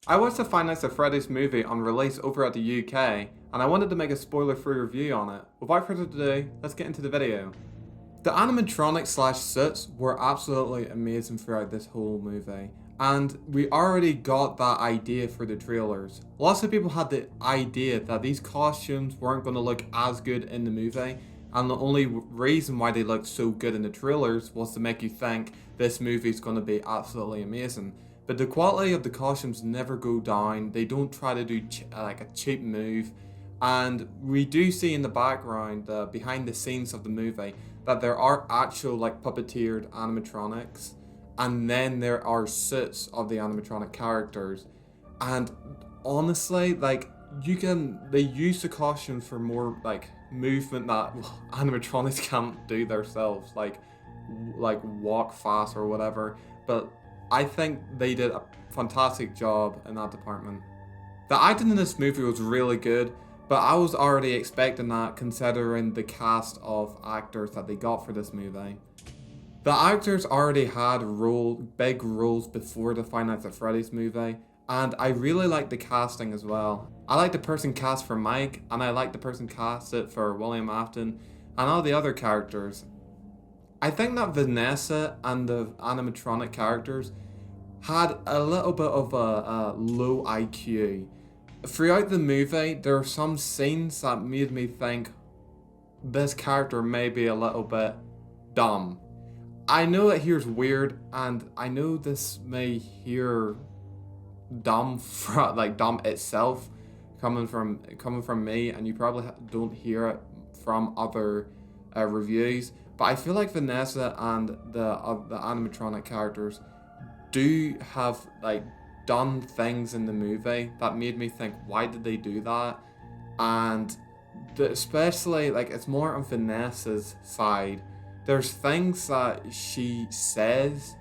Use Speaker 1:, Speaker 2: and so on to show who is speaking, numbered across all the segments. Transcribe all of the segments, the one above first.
Speaker 1: I watched the Five Nights at Freddy's movie on release over at the UK, and I wanted to make a spoiler-free review on it. Without further ado, let's get into the video. The animatronics slash suits were absolutely amazing throughout this whole movie, and we already got that idea for the trailers. Lots of people had the idea that these costumes weren't going to look as good in the movie, and the only reason why they looked so good in the trailers was to make you think this movie is going to be absolutely amazing. But the quality of the costumes never go down. They don't try to do like a cheap move, and we do see in the background, behind the scenes of the movie, that there are actual like puppeteered animatronics, and then there are suits of the animatronic characters. And honestly, like they use the costumes for more like movement that animatronics can't do themselves, like walk fast or whatever. But I think they did a fantastic job in that department. The acting in this movie was really good, but I was already expecting that considering the cast of actors that they got for this movie. The actors already had big roles before the Five Nights at Freddy's movie, and I really like the casting as well. I like the person cast for Mike, and I like the person casted for William Afton, and all the other characters. I think that Vanessa and the animatronic characters had a little bit of a low IQ. Throughout the movie, there are some scenes that made me think this character may be a little bit dumb. I know it hears weird, and I know this may hear dumb from like dumb itself, coming from me, and you probably don't hear it from other reviews. But I feel like Vanessa and the animatronic characters do have like done things in the movie that made me think, why did they do that? And especially like it's more on Vanessa's side. There's things that she says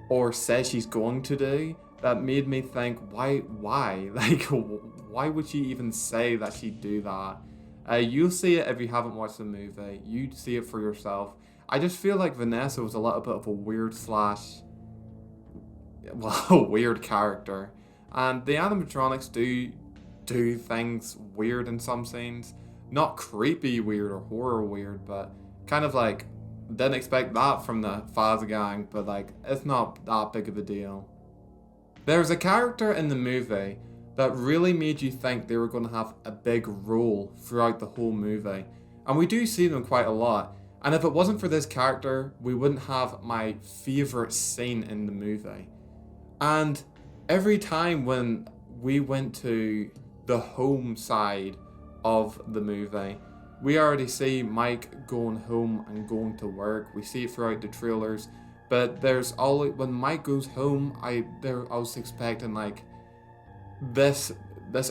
Speaker 1: or says she's going to do that made me think, why like why would she even say that she'd do that? You'll see it if you haven't watched the movie. You'd see it for yourself. I just feel like Vanessa was a little bit of a weird slash a weird character, and the animatronics do things weird in some scenes, not creepy weird or horror weird, but kind of like didn't expect that from the Faz gang, but like it's not that big of a deal. There's a character in the movie that really made you think they were going to have a big role throughout the whole movie, and we do see them quite a lot. And if it wasn't for this character, we wouldn't have my favorite scene in the movie. And every time when we went to the home side of the movie, we already see Mike going home and going to work. We see it throughout the trailers, but there's always when Mike goes home, I was expecting like this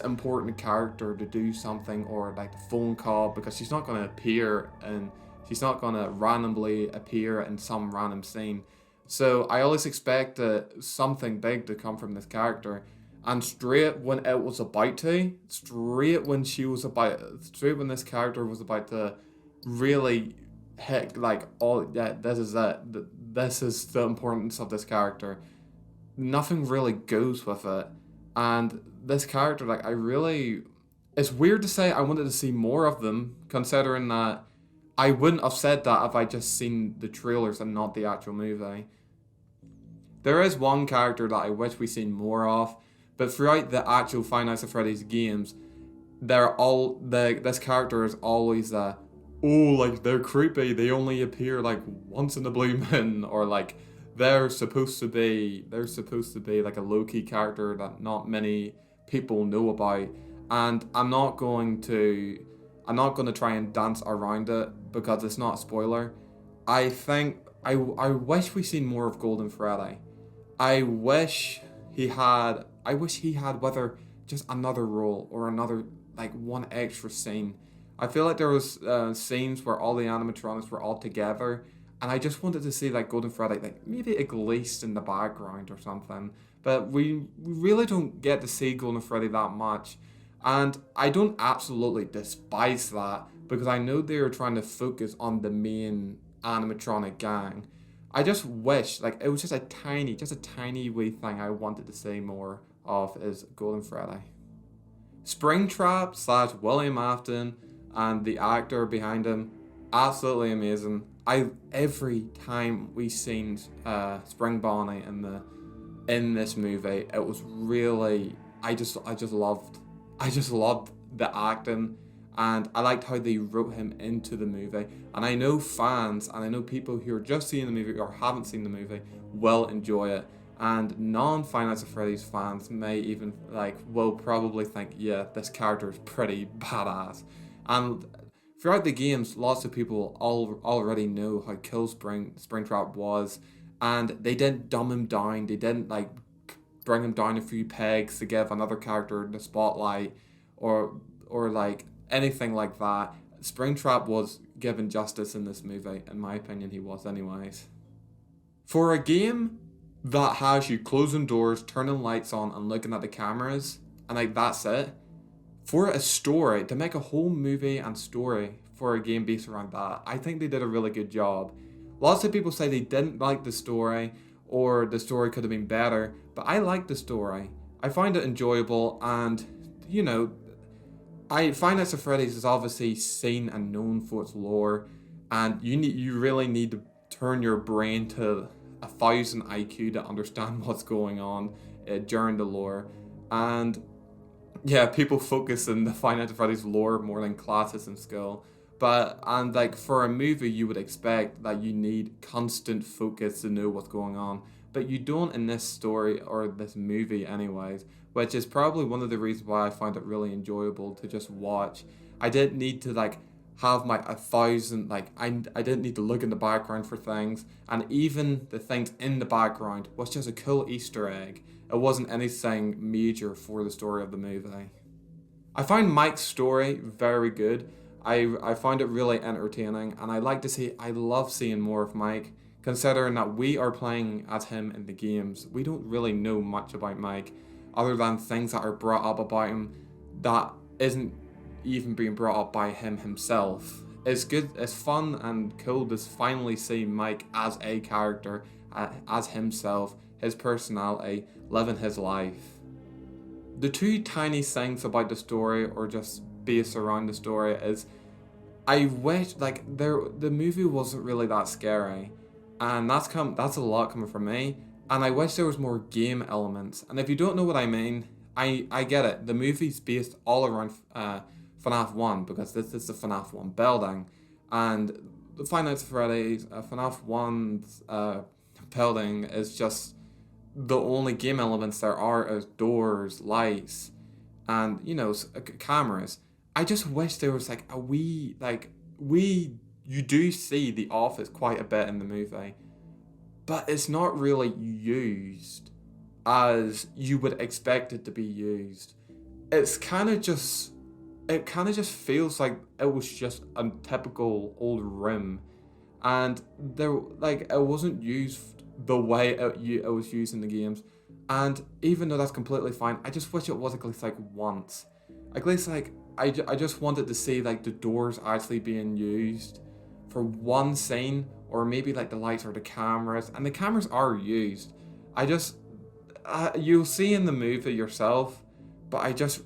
Speaker 1: important character to do something, or like the phone call, because she's not going to appear and she's not going to randomly appear in some random scene. So I always expected something big to come from this character, and straight when it was about to, straight when this character was about to really hit like, oh yeah, this is it. This is the importance of this character. Nothing really goes with it, and this character, like it's weird to say I wanted to see more of them, considering that I wouldn't have said that if I just seen the trailers and not the actual movie. There is one character that I wish we seen more of, but throughout the actual Five Nights at Freddy's games, this character is always like they're creepy. They only appear like once in the blue moon, or like they're supposed to be like a low key character that not many people know about, and I'm not going to try and dance around it because it's not a spoiler. I think I wish we seen more of Golden Freddy. I wish he had whether just another role or another like one extra scene. I feel like there was scenes where all the animatronics were all together, and I just wanted to see like Golden Freddy like maybe at least in the background or something. But we really don't get to see Golden Freddy that much, and I don't absolutely despise that because I know they are trying to focus on the main animatronic gang. I just wish like it was just a tiny wee thing I wanted to see more of is Golden Freddy. Springtrap slash William Afton and the actor behind him, absolutely amazing. Every time we seen Spring Bonnie in this movie, it was really I just loved the acting, and I liked how they wrote him into the movie. And I know fans and I know people who are just seeing the movie or haven't seen the movie will enjoy it. And non-Five Nights at Freddy's fans may even will probably think, yeah, this character is pretty badass. And throughout the games, lots of people already know how cool Springtrap was, and they didn't dumb him down. They didn't bring him down a few pegs to give another character the spotlight, or anything like that. Springtrap was given justice in this movie, in my opinion. He was, anyways. For a game that has you closing doors, turning lights on, and looking at the cameras, and that's it. For a story, to make a whole movie and story for a game based around that, I think they did a really good job. Lots of people say they didn't like the story, or the story could have been better, but I liked the story. I find it enjoyable, and, Five Nights at Freddy's is obviously seen and known for its lore, and you really need to turn your brain to 1,000 IQ to understand what's going on during the lore. And yeah, people focus on the Five Nights at Freddy's lore more than classes in school. And for a movie, you would expect that you need constant focus to know what's going on. But you don't in this story or this movie anyways, which is probably one of the reasons why I find it really enjoyable to just watch. I didn't need to have my 1,000, I didn't need to look in the background for things, and even the things in the background was just a cool Easter egg. It wasn't anything major for the story of the movie. I find Mike's story very good. I find it really entertaining, and I love seeing more of Mike, considering that we are playing as him in the games. We don't really know much about Mike, other than things that are brought up about him that isn't even being brought up by him himself. It's good, it's fun and cool to finally see Mike as a character, as himself, his personality, living his life. The two tiny things about the story, or just based around the story, is I wish the movie wasn't really that scary, and that's a lot coming from me. And I wish there was more game elements. And if you don't know what I mean, I get it. The movie's based all around FNAF 1, because this is the FNAF 1 building, and the Five Nights at Freddy's FNAF 1's building is just the only game elements there are is doors, lights, and cameras. I just wish there was you do see the office quite a bit in the movie, but it's not really used as you would expect it to be used. It kind of just feels like it was just a typical old room, and it wasn't used the way it was used in the games. And even though that's completely fine, I just wish it was at least once. At least I just wanted to see the doors actually being used for one scene, or maybe the lights or the cameras, and the cameras are used. You'll see in the movie yourself, but I just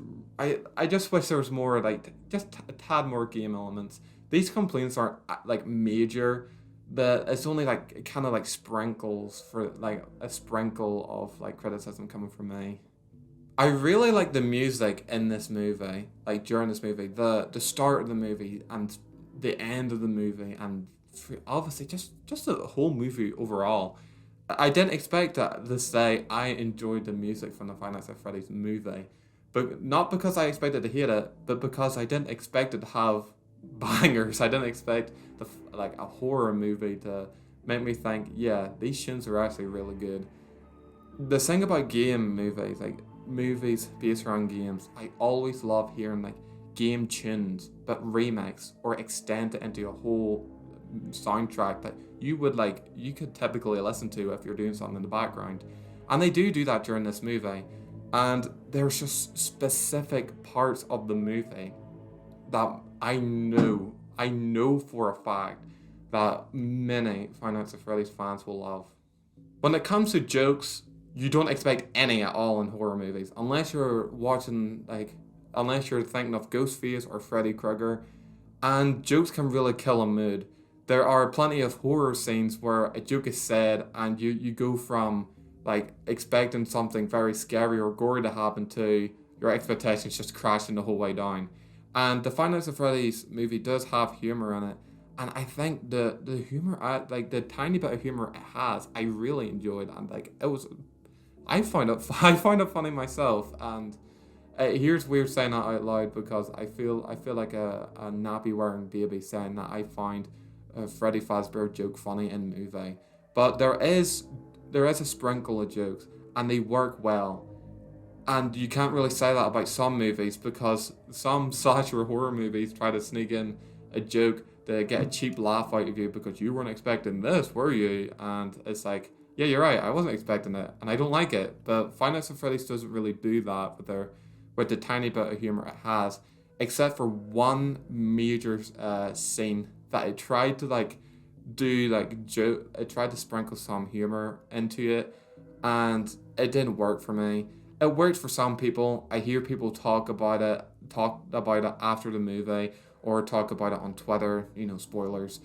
Speaker 1: wish there was more, just a tad more game elements. These complaints aren't major, but it's only kind of sprinkles for a sprinkle of criticism coming from me. I really like the music in this movie, during this movie, the start of the movie and the end of the movie, and obviously just the whole movie overall. I didn't expect to say I enjoyed the music from the Five Nights at Freddy's movie, but not because I expected to hate it, but because I didn't expect it to have bangers. I didn't expect a horror movie to make me think, yeah, these tunes are actually really good. The thing about movies based around games, I always love hearing game tunes, but remix or extend it into a whole soundtrack that you could typically listen to if you're doing something in the background. And they do that during this movie, and there's just specific parts of the movie that I know for a fact that many Five Nights at Freddy's fans will love. When it comes to jokes, you don't expect any at all in horror movies unless you're watching unless you're thinking of Ghostface or Freddy Krueger, and jokes can really kill a mood. There are plenty of horror scenes where a joke is said and you go from expecting something very scary or gory to happen to your expectations just crashing the whole way down. And the Five Nights at Freddy's movie does have humor in it, and I think the humor, the tiny bit of humor it has, I really enjoyed, and it was, I find it I find it funny myself. And here's weird saying that out loud because I feel like a nappy wearing baby saying that I find a Freddy Fazbear joke funny in the movie, but there is a sprinkle of jokes and they work well. And you can't really say that about some movies because some slasher horror movies try to sneak in a joke to get a cheap laugh out of you because you weren't expecting this, were you? And it's like, yeah, you're right, I wasn't expecting it, and I don't like it. But Five Nights at Freddy's doesn't really do that with the tiny bit of humor it has, except for one major scene that it tried to joke. It tried to sprinkle some humor into it, and it didn't work for me. It worked for some people. I hear people talk about it after the movie or talk about it on Twitter, spoilers.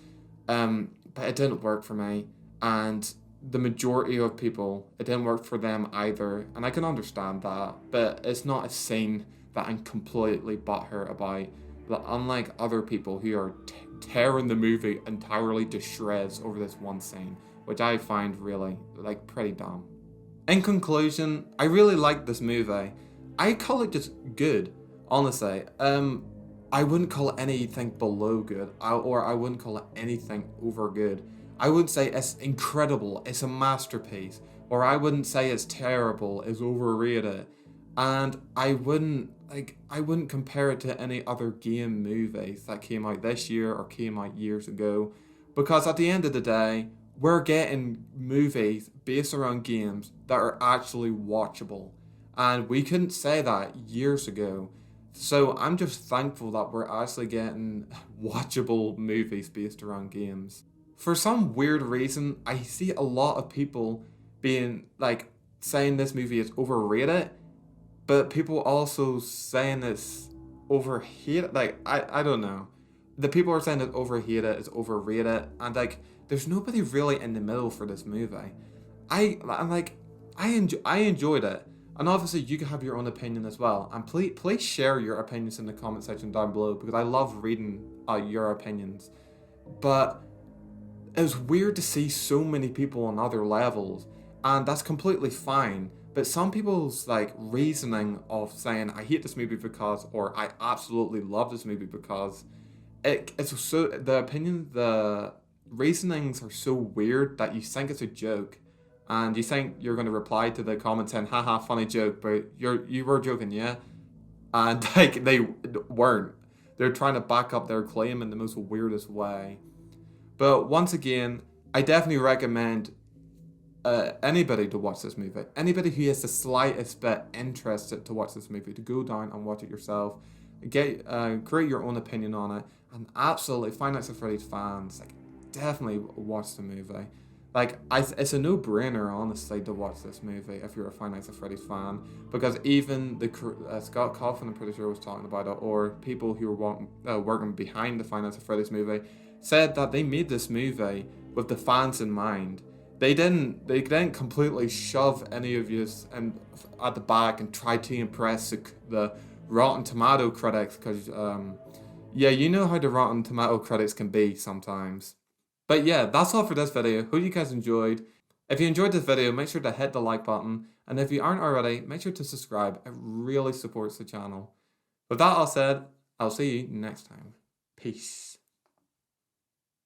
Speaker 1: But it didn't work for me. And the majority of people, it didn't work for them either. And I can understand that. But it's not a scene that I'm completely butthurt about. But unlike other people who are tearing the movie entirely to shreds over this one scene, which I find really, pretty dumb. In conclusion, I really liked this movie. I call it just good, honestly. I wouldn't call it anything below good, or I wouldn't call it anything over good. I wouldn't say it's incredible, it's a masterpiece, or I wouldn't say it's terrible, it's overrated. And I wouldn't compare it to any other game movies that came out this year or came out years ago, because at the end of the day, we're getting movies based around games that are actually watchable. And we couldn't say that years ago. So I'm just thankful that we're actually getting watchable movies based around games. For some weird reason, I see a lot of people being saying this movie is overrated, but people also saying it's overhated. I don't know. The people are saying it's overhated, it's overrated, and there's nobody really in the middle for this movie. I enjoyed it, and obviously you can have your own opinion as well. And please share your opinions in the comment section down below because I love reading your opinions. But it was weird to see so many people on other levels, and that's completely fine. But some people's reasoning of saying I hate this movie because, or I absolutely love this movie because, it's so the reasonings are so weird that you think it's a joke, and you think you're going to reply to the comment saying, haha, funny joke, but you were joking, yeah? And they weren't. They're trying to back up their claim in the most weirdest way. But once again, I definitely recommend anybody to watch this movie. Anybody who has the slightest bit interested to watch this movie, to go down and watch it yourself. Create your own opinion on it. And absolutely, Five Nights at Freddy's fans, definitely watch the movie. It's a no-brainer, honestly, to watch this movie if you're a Five Nights at Freddy's fan, because even Scott Cawthon, I'm pretty sure, was talking about it, or people who were working behind the Five Nights at Freddy's movie said that they made this movie with the fans in mind. They didn't completely shove any of you at the back and try to impress the Rotten Tomato critics, because yeah, you know how the Rotten Tomato critics can be sometimes. But yeah, that's all for this video. Hope you guys enjoyed. If you enjoyed this video, make sure to hit the like button. And if you aren't already, make sure to subscribe. It really supports the channel. With that all said, I'll see you next time. Peace.